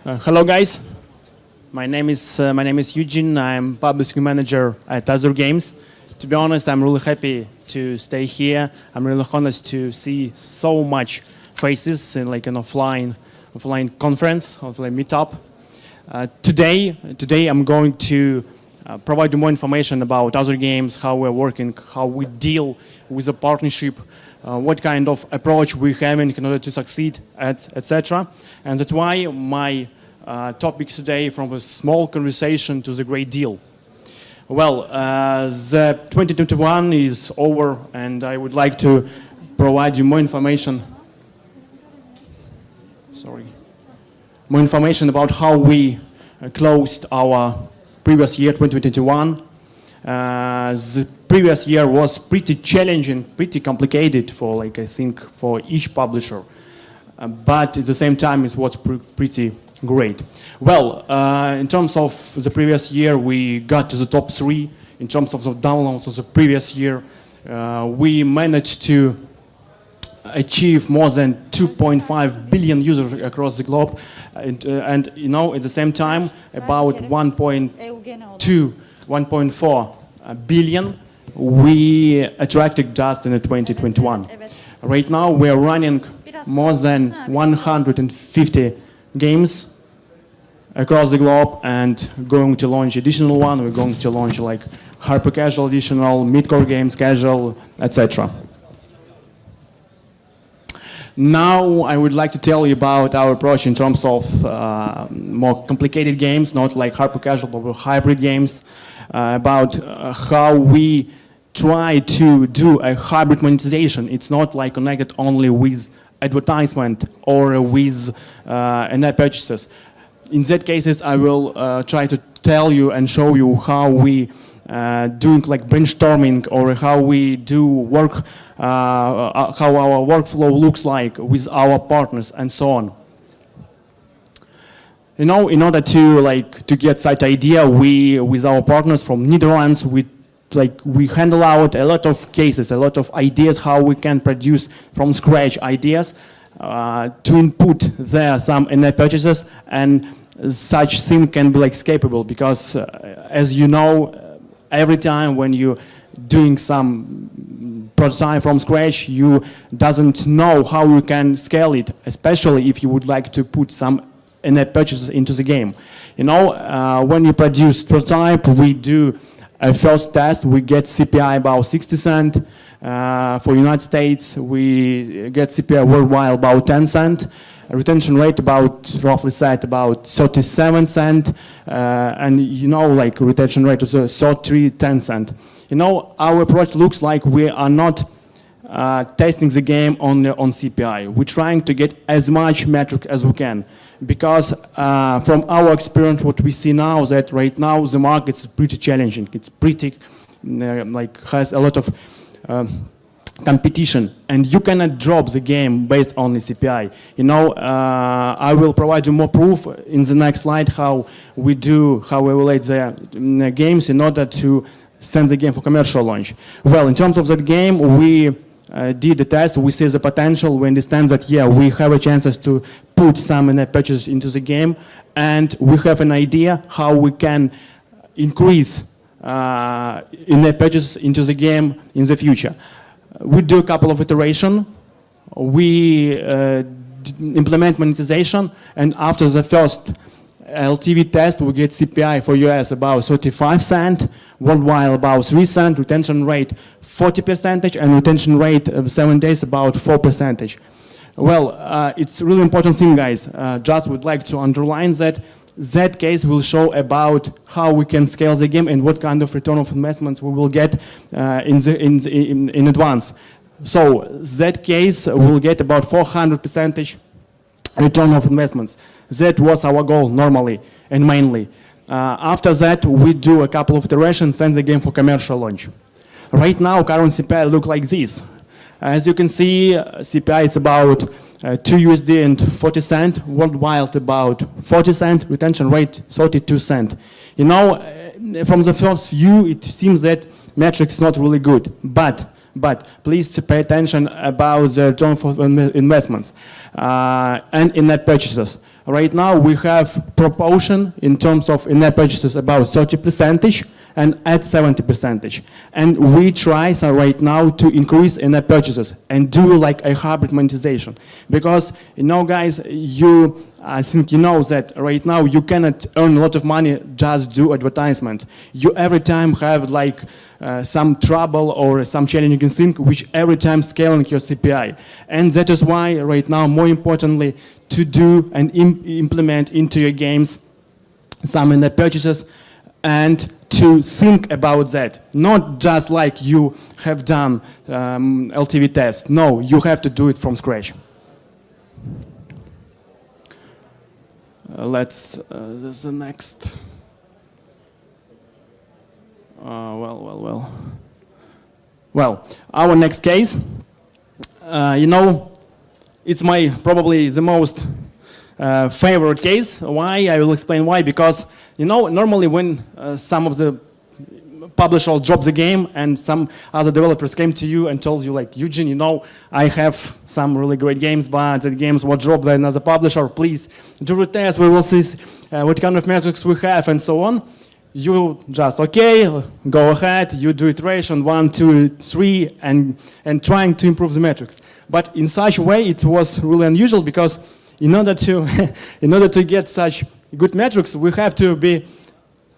Hello, guys. My name is Eugene. I'm publishing manager at Azur Games. To be honest, I'm really happy to stay here. I'm really honored to see so much faces in like an offline conference, offline meetup. Today I'm going to provide you more information about Azur Games, how we're working, how we deal with the partnership, what kind of approach we're having in order to succeed, etc. And that's why my topic today, from a small conversation to the great deal. Well, the 2021 is over, and I would like to provide you more information. More information about how we closed our previous year, 2021. The previous year was pretty challenging, pretty complicated for, I think, for each publisher. But at the same time, it was pretty great. Well, in terms of the previous year, we got to the top 3. In terms of the downloads of the previous year, we managed to achieve more than 2.5 billion users across the globe, and you know, at the same time, about 1.4 billion we attracted just in 2021. Right now, we are running more than 150 games across the globe, and going to launch additional one. We're going to launch like hyper casual, additional mid-core games, casual, etc. Now I would like to tell you about our approach in terms of more complicated games, not like hyper casual but hybrid games, about how we try to do a hybrid monetization. It's not like connected only with advertisement or with in-app purchases. In that cases, I will try to tell you and show you how we doing like brainstorming, or how we do work, how our workflow looks like with our partners and so on. You know, in order to get that idea, we with our partners from Netherlands, we handle out a lot of cases, a lot of ideas how we can produce from scratch ideas to input there some in-app purchases, and such thing can be like scalable, because as you know, every time when you're doing some prototype from scratch, you doesn't know how you can scale it, especially if you would like to put some in-app purchases into the game. You know, when you produce prototype, we do a first test, we get CPI about 60 cents. For United States, we get CPI worldwide about 10 cents. Retention rate about, roughly said, about 37 cents. And you know, like retention rate is 10 cents. You know, our approach looks like we are not testing the game on CPI. We're trying to get as much metric as we can, because from our experience, what we see now is that right now the market is pretty challenging. It's pretty has a lot of competition, and you cannot drop the game based on the CPI. You know, I will provide you more proof in the next slide how we evaluate the games in order to send the game for commercial launch. Well, in terms of that game, we did the test, we see the potential, we understand that, yeah, we have a chances to put some in-app purchases into the game, and we have an idea how we can increase in-app purchases into the game in the future. We do a couple of iterations. We implement monetization, and after the first LTV test, we get CPI for US about 35 cents, worldwide about 3 cents, retention rate 40%, and retention rate of 7 days about 4%. Well, it's a really important thing, guys. Just would like to underline that case will show about how we can scale the game and what kind of return of investments we will get in advance. So that case will get about 400% return of investments. That was our goal normally and mainly. After that, we do a couple of iterations, send the game for commercial launch. Right now, current CPI look like this. As you can see, CPI is about 2 USD and 40 cents, worldwide about 40 cents, retention rate 32 cents. You know, from the first view, it seems that metric is not really good, but please pay attention about the return for investments and in-app purchases. Right now we have proportion in terms of in-app purchases about 30% and at 70%. And we try so right now to increase in-app purchases and do like a hybrid monetization. Because, you know, guys, I think you know that right now you cannot earn a lot of money just do advertisement. You every time have like some trouble or some challenging thing which every time scaling your CPI. And that is why right now, more importantly, to do and implement into your games some in-app purchases and to think about that. Not just like you have done LTV test. No, you have to do it from scratch. This is the next. Well, our next case, you know, it's my probably the most favorite case. Why? I will explain why. Because, you know, normally when some of the publishers drop the game and some other developers came to you and told you like, Eugene, you know, I have some really great games, but the games were dropped by another publisher. Please do a test. We will see what kind of metrics we have and so on. You just, okay, go ahead, you do iteration 1, 2, 3, and trying to improve the metrics. But in such a way, it was really unusual because in order to get such good metrics, we have to be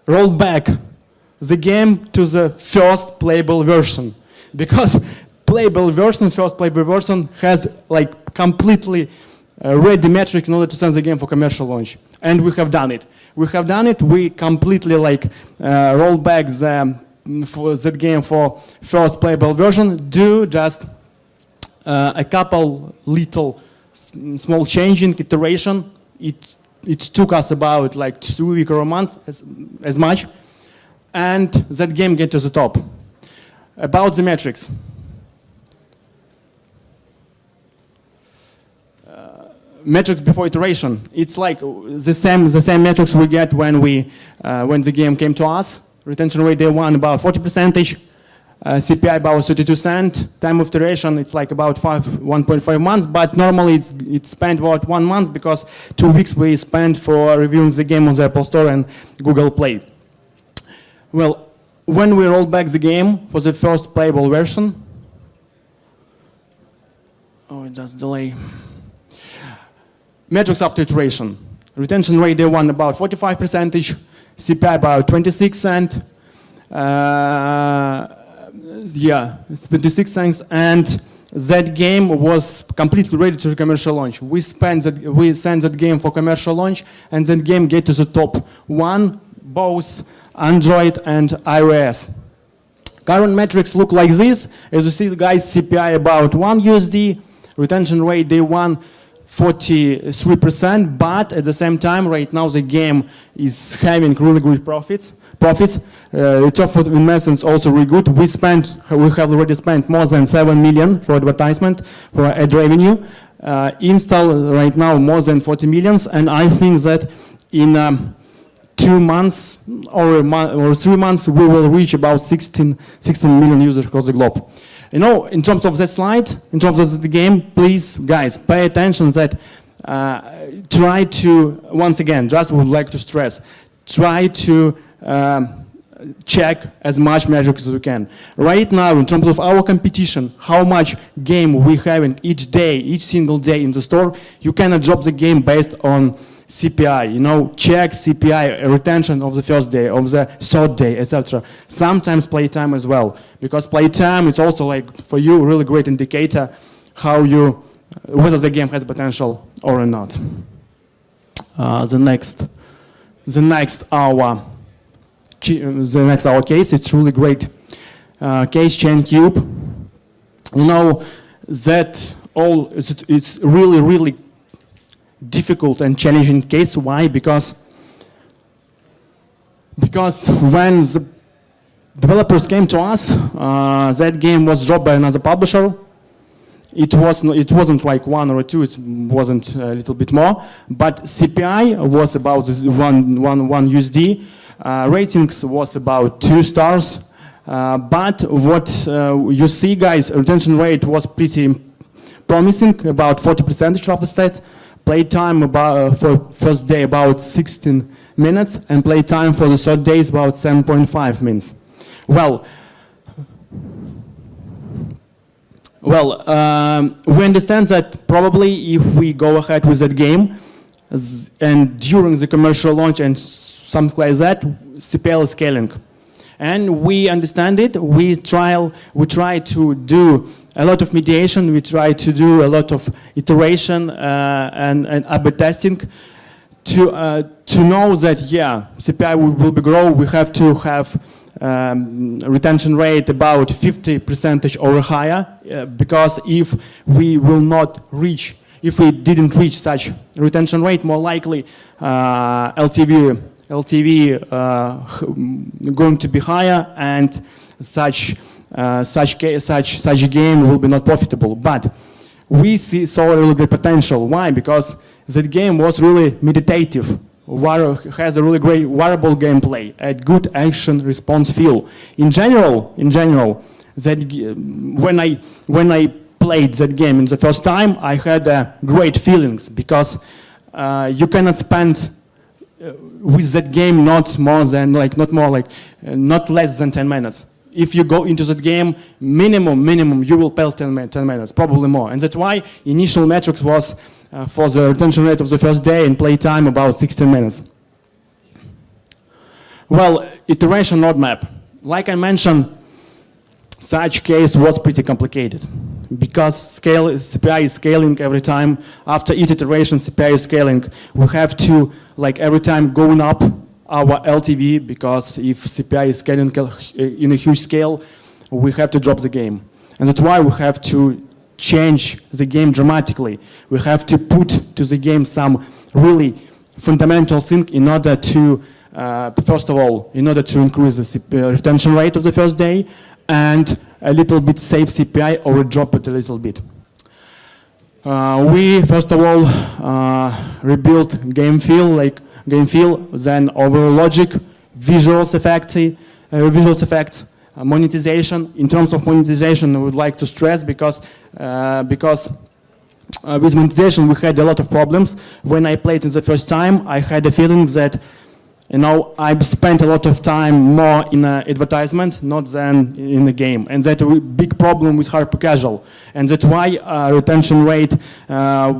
rolled back the game to the first playable version. Because first playable version has like completely ready metrics in order to send the game for commercial launch. And we have done it. We completely like roll back that game for first playable version, do just a couple little small changing iteration. It took us about like 2 weeks or a month, as much, and that game get to the top. About the metrics. Metrics before iteration. It's like the same metrics we get when the game came to us. Retention rate day one about 40%, CPI about 32 cents. Time of iteration it's like about 1.5 months, but normally it's spent about 1 month because 2 weeks we spent for reviewing the game on the Apple Store and Google Play. Well, when we rolled back the game for the first playable version, it just delay. Metrics after iteration. Retention rate day one about 45%, CPI about 26 cents. It's 26 cents, and that game was completely ready to commercial launch. We sent that game for commercial launch, and that game get to the top one, both Android and iOS. Current metrics look like this. As you see, guys, CPI about $1, retention rate day one 43%, but at the same time, right now the game is having really good profits. Return for investment is also really good. We have already spent more than 7 million for advertisement, for ad revenue. Install right now more than 40 millions, and I think that in 2 months or 3 months we will reach about 16 million users across the globe. You know, in terms of that slide, in terms of the game, please, guys, pay attention that try to, once again, just would like to stress, try to check as much metrics as we can. Right now, in terms of our competition, how much game we have in each single day in the store, you cannot drop the game based on CPI, you know, check CPI, retention of the first day, of the third day, etc. Sometimes playtime as well, because playtime is also like for you a really great indicator whether the game has potential or not. The next hour case, it's really great case chain cube. You know that it's really difficult and challenging case. Why? Because when the developers came to us, that game was dropped by another publisher. It wasn't like 1 or 2, it wasn't a little bit more, but CPI was about one USD. Ratings was about 2 stars. But what you see, guys, retention rate was pretty promising, about 40% of the stats. Play time for first day about 16 minutes, and play time for the third day is about 7.5 minutes. Well, we understand that probably if we go ahead with that game, and during the commercial launch and something like that, CPL is scaling. And we understand it. We try to do a lot of mediation. We try to do a lot of iteration and A/B testing to know that CPI will be grow. We have to have retention rate about 50% or higher, because if we didn't reach such retention rate, more likely LTV going to be higher, and such game will be not profitable. But we saw a really good potential. Why? Because that game was really meditative. Has a really great variable gameplay, a good action response feel. In general, that when I played that game in the first time, I had great feelings, because you cannot spend with that game not less than 10 minutes. If you go into that game, minimum you will play 10 minutes, probably more. And that's why initial metrics was for the retention rate of the first day and play time about 16 minutes. Well, iteration roadmap. Like I mentioned, such case was pretty complicated, because CPI is scaling every time. After each iteration, CPI is scaling. We have to, every time, going up our LTV, because if CPI is scaling in a huge scale, we have to drop the game. And that's why we have to change the game dramatically. We have to put to the game some really fundamental thing in order to, first of all, in order to increase the retention rate of the first day, and a little bit save CPI or drop it a little bit. We first of all rebuilt game feel, then overall logic, visual effects, monetization. In terms of monetization, I would like to stress, because with monetization we had a lot of problems. When I played it the first time, I had a feeling that I spent a lot of time more in advertisement, not than in the game. And that's a big problem with hyper casual. And that's why retention rate, I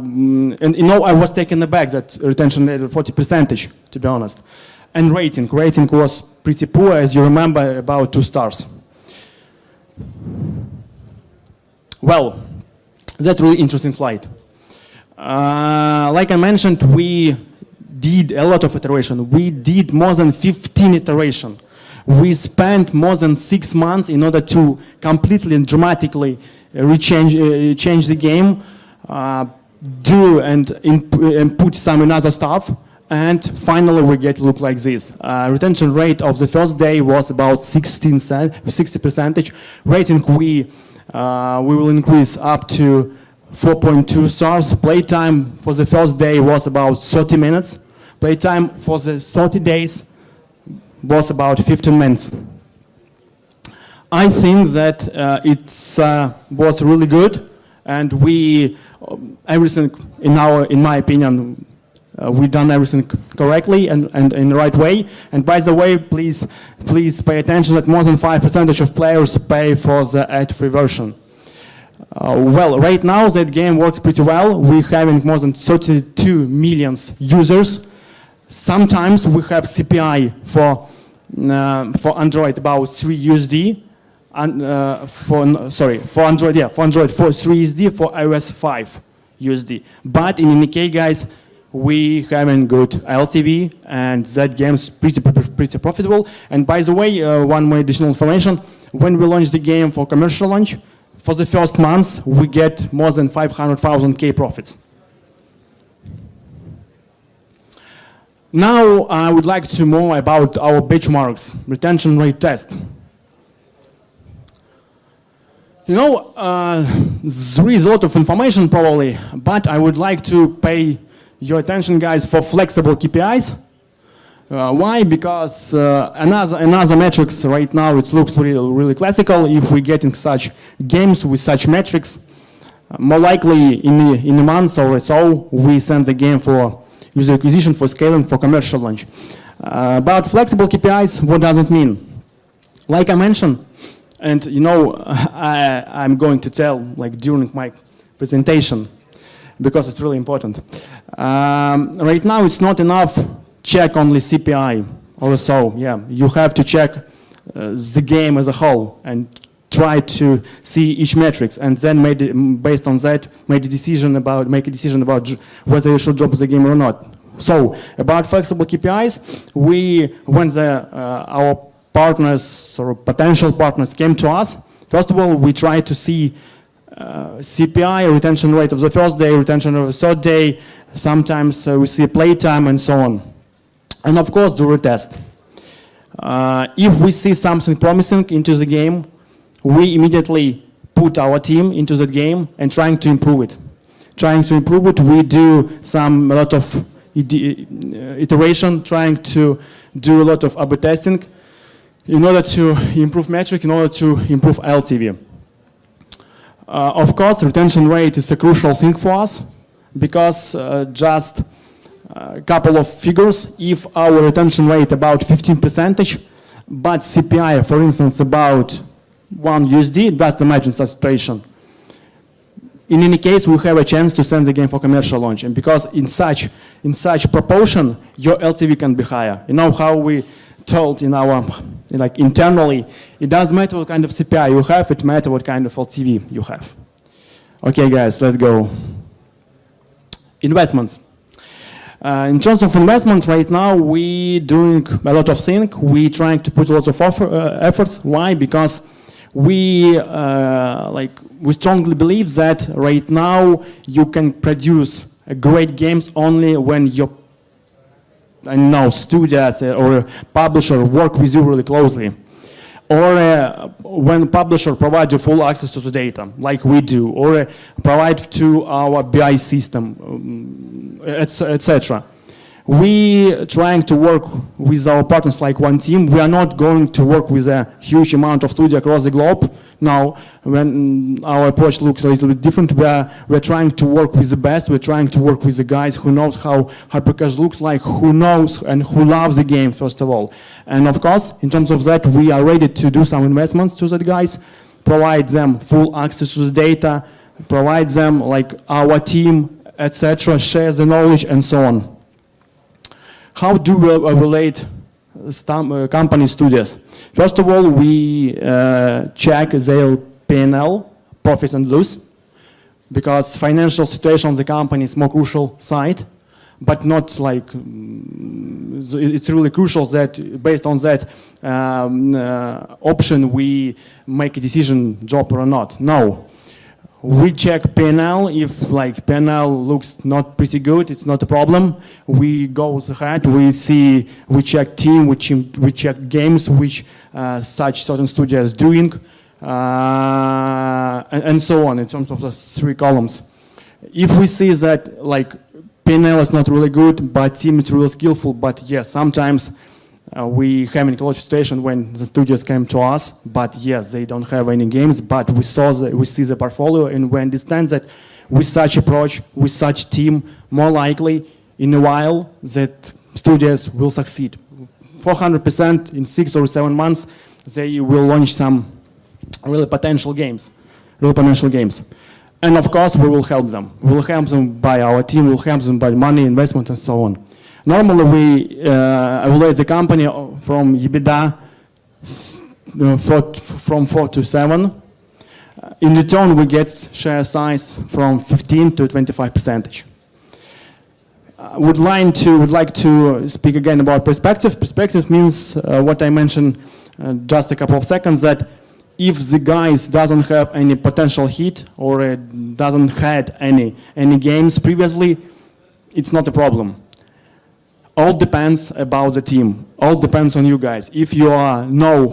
was taken aback that retention rate of 40%, to be honest. And rating was pretty poor, as you remember, about 2 stars. Well, that's really interesting slide. Like I mentioned, we did a lot of iteration. We did more than 15 iteration. We spent more than 6 months in order to completely and dramatically change the game, do and put some another stuff, and finally we look like this. Retention rate of the first day was about 60%. Rating we will increase up to 4.2 stars. Playtime for the first day was about 30 minutes. Playtime for the 30 days was about 15 minutes. I think that it was really good, and everything in my opinion, we done everything correctly and in the right way. And by the way, please pay attention that more than 5% of players pay for the ad-free version. Well, right now that game works pretty well. We're having more than 32 million users. Sometimes we have CPI for Android about 3 USD. For Android 3 USD, for iOS 5 USD. But in any case, guys, we having good LTV, and that game's pretty profitable. And by the way, one more additional information: when we launch the game for commercial launch, for the first month we get more than 500,000 K profits. Now I would like to know about our benchmarks, retention rate test. There is a lot of information probably, but I would like to pay your attention, guys, for flexible KPIs. Why? Because another metrics right now, it looks really classical. If we're getting such games with such metrics, More likely, in a month or so, we send the game for user acquisition, for scaling, for commercial launch. About flexible KPIs, what does it mean? Like I mentioned, and you know, I'm going to tell like during my presentation, because it's really important. Right now, it's not enough check only CPI or so. Yeah, you have to check the game as a whole and try to see each metrics, and then based on that, make a decision about whether you should drop the game or not. So about flexible KPIs, when our partners or potential partners came to us, first of all, we try to see CPI, retention rate of the first day, retention of the third day. Sometimes we see playtime and so on. And of course, do a test. If we see something promising into the game, we immediately put our team into the game and trying to improve it. We do a lot of iteration, trying to do a lot of A/B testing in order to improve metric, in order to improve LTV. Of course, retention rate is a crucial thing for us, because just a couple of figures, if our retention rate about 15%, but CPI, for instance, about $1, just imagine such situation. In any case, we have a chance to send the game for commercial launch, and because in such proportion, your LTV can be higher. You know how we told in our, like internally, it doesn't matter what kind of CPI you have, it matters what kind of LTV you have. Okay, guys, let's go. Investments. In terms of investments, right now we doing a lot of things. We trying to put lots of efforts. Why? Because we strongly believe that right now you can produce great games only when your studios or publisher work with you really closely, or when publisher provides you full access to the data, like we do, or provide to our BI system, etc. We trying to work with our partners like one team. We are not going to work with a huge amount of studio across the globe. Now, when our approach looks a little bit different, we're trying to work with the best. We're trying to work with the guys who knows how hypercasual looks like, who knows and who loves the game, first of all. And of course, in terms of that, we are ready to do some investments to that guys, provide them full access to the data, provide them like our team, etc., share the knowledge and so on. How do we evaluate company studios? First of all, we check their P&L, profits and loss, because financial situation of the company is more crucial side, but not like, it's really crucial that based on that option we make a decision, drop or not. No. We check P&L. If like P&L looks not pretty good, it's not a problem. We go ahead. We check team. We check games which such certain studio is doing, and so on. In terms of the three columns, if we see that like P&L is not really good, but team is really skillful, but yes, sometimes. We have a close situation when the studios came to us, but yes, they don't have any games, but we see the portfolio, and we understand that with such approach, with such team, more likely in a while that studios will succeed. 400% in 6 or 7 months, they will launch some really potential games. And of course, we will help them. We will help them by our team, we will help them by money, investment, and so on. Normally, we evaluate the company from EBITDA from 4 to 7. In return, we get share size from 15 to 25%. Would like to speak again about perspective. Perspective means what I mentioned just a couple of seconds, that if the guys doesn't have any potential hit or doesn't had any games previously, it's not a problem. All depends about the team. All depends on you guys. If you know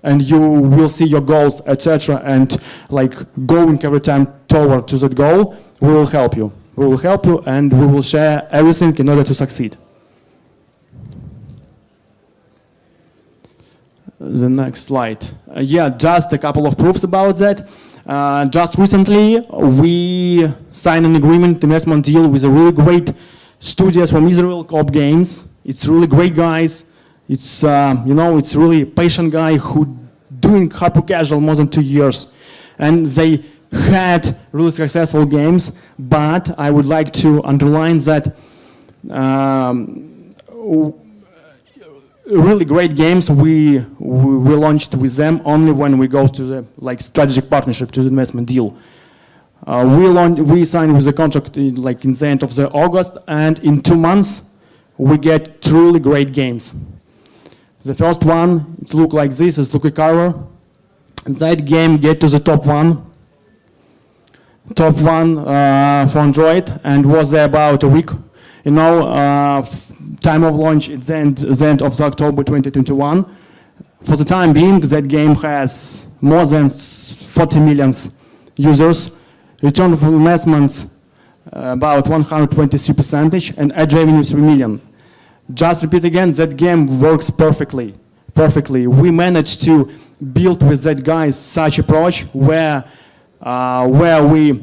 and you will see your goals, etc., and like going every time toward to that goal, we will help you. We will help you, and we will share everything in order to succeed. The next slide. Yeah, just a couple of proofs about that. Just recently, we signed an agreement, investment deal with a really great studios from Israel, Kpis Games. It's really great guys. It's it's really patient guy who doing hyper casual more than 2 years, and they had really successful games. But I would like to underline that really great games we launched with them only when we go to the strategic partnership, to the investment deal. We signed with the contract in the end of the August, and in 2 months we get truly great games. The first one, it looked like this, it's Lucky Carver. That game get to the top one for Android, and was there about a week. Time of launch is the end of October 2021. For the time being, that game has more than 40 million users. Return on investments about 123%, and ad revenue 3 million. Just repeat again, that game works perfectly. We managed to build with that guy such approach where we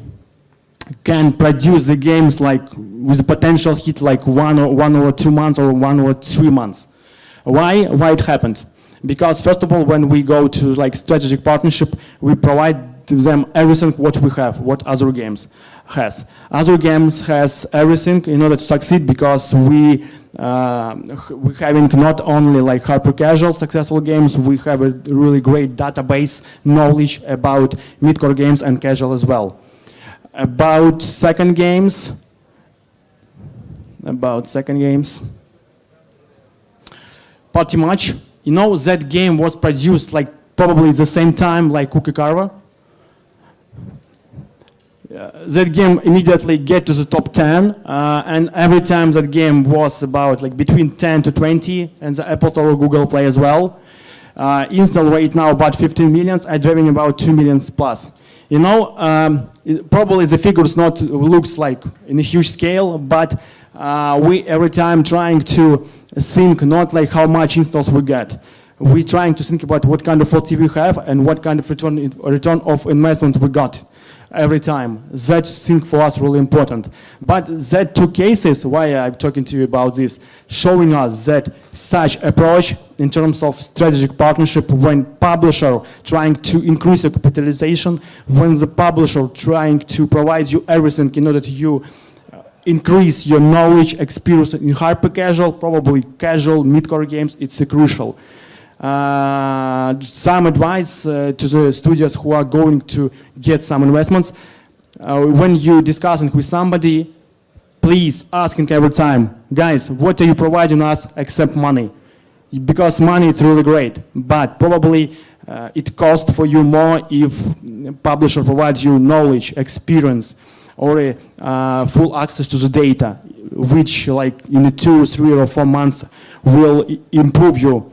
can produce the games with a potential hit 1 or 2 months or 1 or 3 months. Why it happened? Because first of all, when we go to strategic partnership, we provide to them everything what we have, what Azur Games has. Azur Games has everything in order to succeed, because we having not only hyper casual successful games, we have a really great database knowledge about mid-core games and casual as well. About second games, pretty much, that game was produced probably the same time like Cookie Carver. That game immediately get to the top 10, and every time that game was about between 10 to 20, and the Apple Store or Google Play as well. Install rate now about 15 million, ad revenue about 2 million plus. Probably the figures not looks like in a huge scale, but we every time trying to think not how much installs we get. We trying to think about what kind of LTV we have and what kind of return of investment we got every time. That thing for us really important. But that 2 cases, why I'm talking to you about this, showing us that such approach in terms of strategic partnership, when publisher trying to increase your capitalization, when the publisher trying to provide you everything in order to you increase your knowledge, experience in hyper casual, probably casual mid-core games, it's crucial. Some advice to the studios who are going to get some investments. When you discussing with somebody, please asking every time, guys, what are you providing us except money? Because money is really great, but probably it costs for you more if publisher provides you knowledge, experience, or full access to the data, which in 2, 3, or 4 months will improve you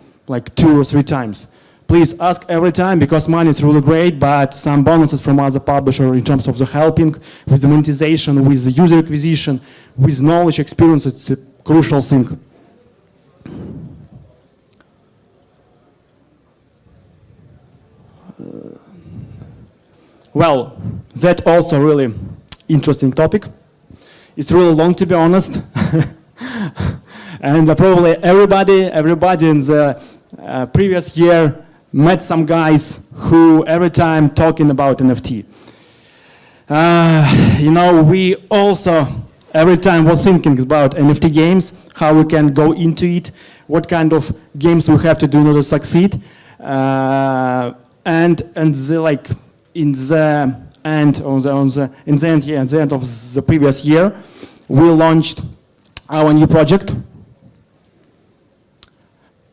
2 or 3 times. Please ask every time, because money is really great, but some bonuses from other publisher in terms of the helping with the monetization, with the user acquisition, with knowledge, experience, it's a crucial thing. Well, that's also really interesting topic. It's really long, to be honest. And probably everybody in the previous year met some guys who every time talking about NFT. We also every time was thinking about NFT games, how we can go into it, what kind of games we have to do in order to succeed. In the end of the previous year, we launched our new project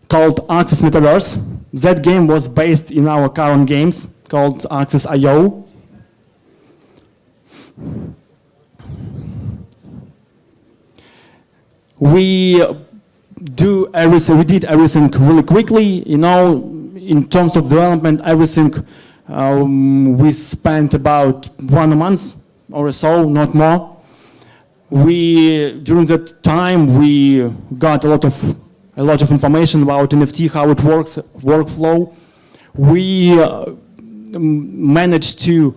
called Access Metaverse. That game was based in our current games called Access.io. We did everything really quickly, in terms of development, everything we spent about 1 month or so, not more. During that time, we got a lot of information about NFT, how it works, workflow. We managed to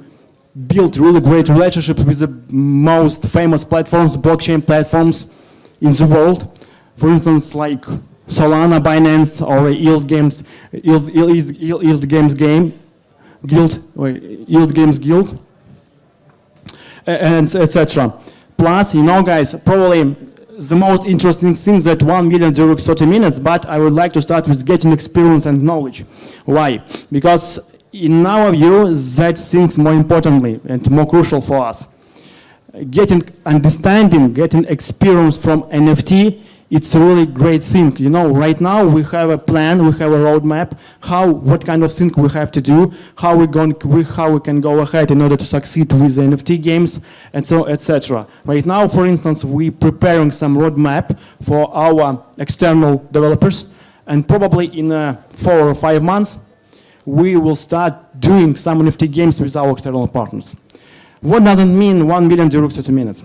built really great relationships with the most famous platforms, blockchain platforms in the world. For instance, like Solana, Binance, or Yield Games, Yield Games Guild, and etc. Plus, you know, guys, probably the most interesting thing that 1 million during 30 minutes, but I would like to start with getting experience and knowledge. Why? Because in our view, that thing's more importantly and more crucial for us. Getting understanding, getting experience from NFT, it's a really great thing. You know, right now we have a plan, we have a roadmap, what kind of thing we have to do, how we can go ahead in order to succeed with the NFT games, and so etc. Right now, for instance, we're preparing some roadmap for our external developers, and probably in 4 or 5 months, we will start doing some NFT games with our external partners. What does it mean 1 million during 30 minutes?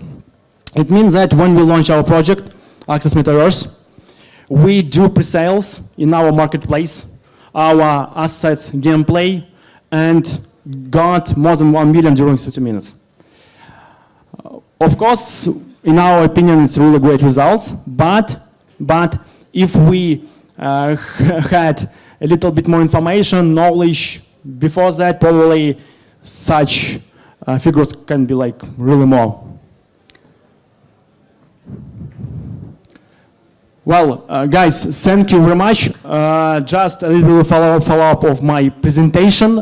It means that when we launch our project, Access Metaverse, we do pre-sales in our marketplace, our assets, gameplay, and got more than 1 million during 30 minutes. Of course, in our opinion, it's really great results, but if we had a little bit more information, knowledge before that, probably such figures can be like really more. Well, guys, thank you very much. Just a little follow-up of my presentation.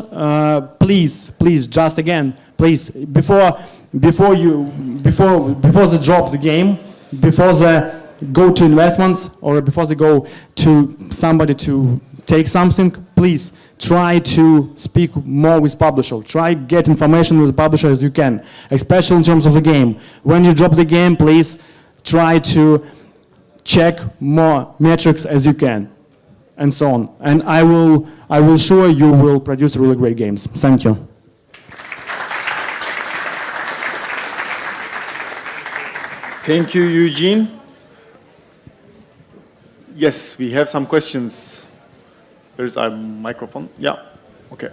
Please, just again, please, before the drop the game, before the go to investments, or before they go to somebody to take something, please try to speak more with publisher. Try get information with the publisher as you can, especially in terms of the game. When you drop the game, please try to check more metrics as you can, and so on. And I will sure you will produce really great games. Thank you. Thank you, Eugene. Yes, we have some questions. There's our microphone. Yeah, okay.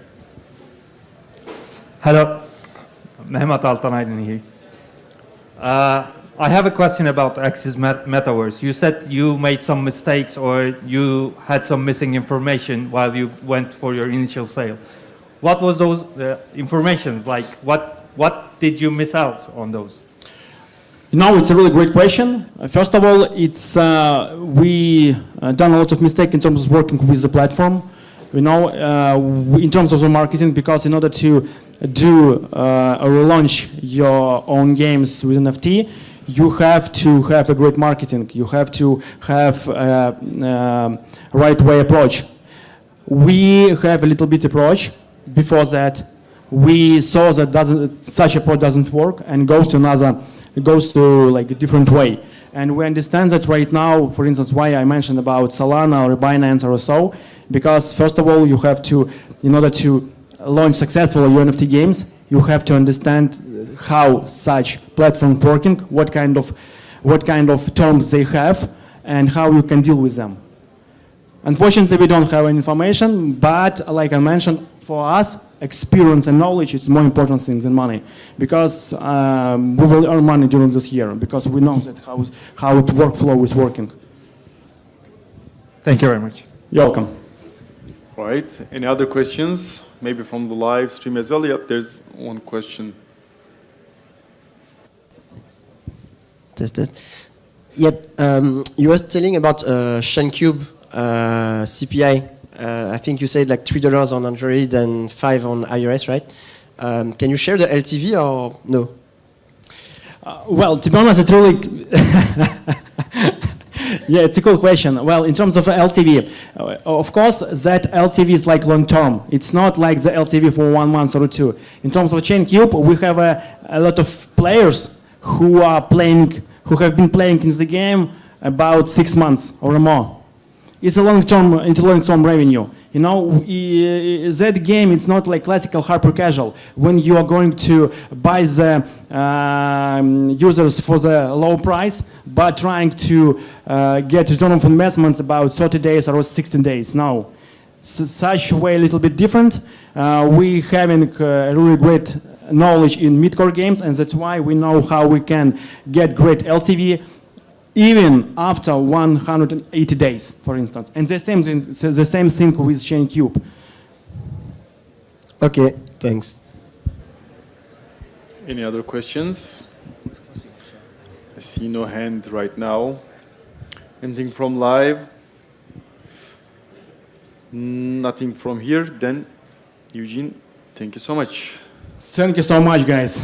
Hello, Mehmet Altanaydın here. I have a question about Axis Metaverse. You said you made some mistakes or you had some missing information while you went for your initial sale. What was those informations like? What did you miss out on those? You know, it's a really great question. First of all, it's we done a lot of mistakes in terms of working with the platform. You know, in terms of the marketing, because in order to do or relaunch your own games with NFT, you have to have a great marketing. You have to have a right way approach. We have a little bit approach. Before that, we saw that such approach doesn't work and goes to like a different way. And we understand that right now, for instance, why I mentioned about Solana or Binance or so, because first of all, you have to, in order to launch successfully your NFT games, you have to understand how such platforms working, what kind of terms they have, and how you can deal with them. Unfortunately, we don't have any information, but like I mentioned, for us, experience and knowledge is more important thing than money, because we will earn money during this year, because we know that how the workflow is working. Thank you very much. You're welcome. All right, any other questions? Maybe from the live stream as well? Yep, there's one question. Tested. Yep, you were telling about Shancube CPI. I think you said like $3 on Android and $5 on iOS, right? Can you share the LTV or no? Well, to be honest, it's really yeah, it's a cool question. Well, in terms of the LTV, of course, that LTV is like long term. It's not like the LTV for 1 month or 2. In terms of Chaincube, we have a lot of players who have been playing in the game about 6 months or more. It's a long-term revenue. You know, that game, it's not like classical hyper casual. When you are going to buy the users for the low price, but trying to get return on investments about 30 days or 16 days. No, such way a little bit different. We having a really great knowledge in mid-core games, and that's why we know how we can get great LTV even after 180 days, for instance. And the same thing with ChainCube. Okay, thanks. Any other questions? I see no hand right now. Anything from live? Nothing from here. Then, Eugene, thank you so much. Thank you so much, guys.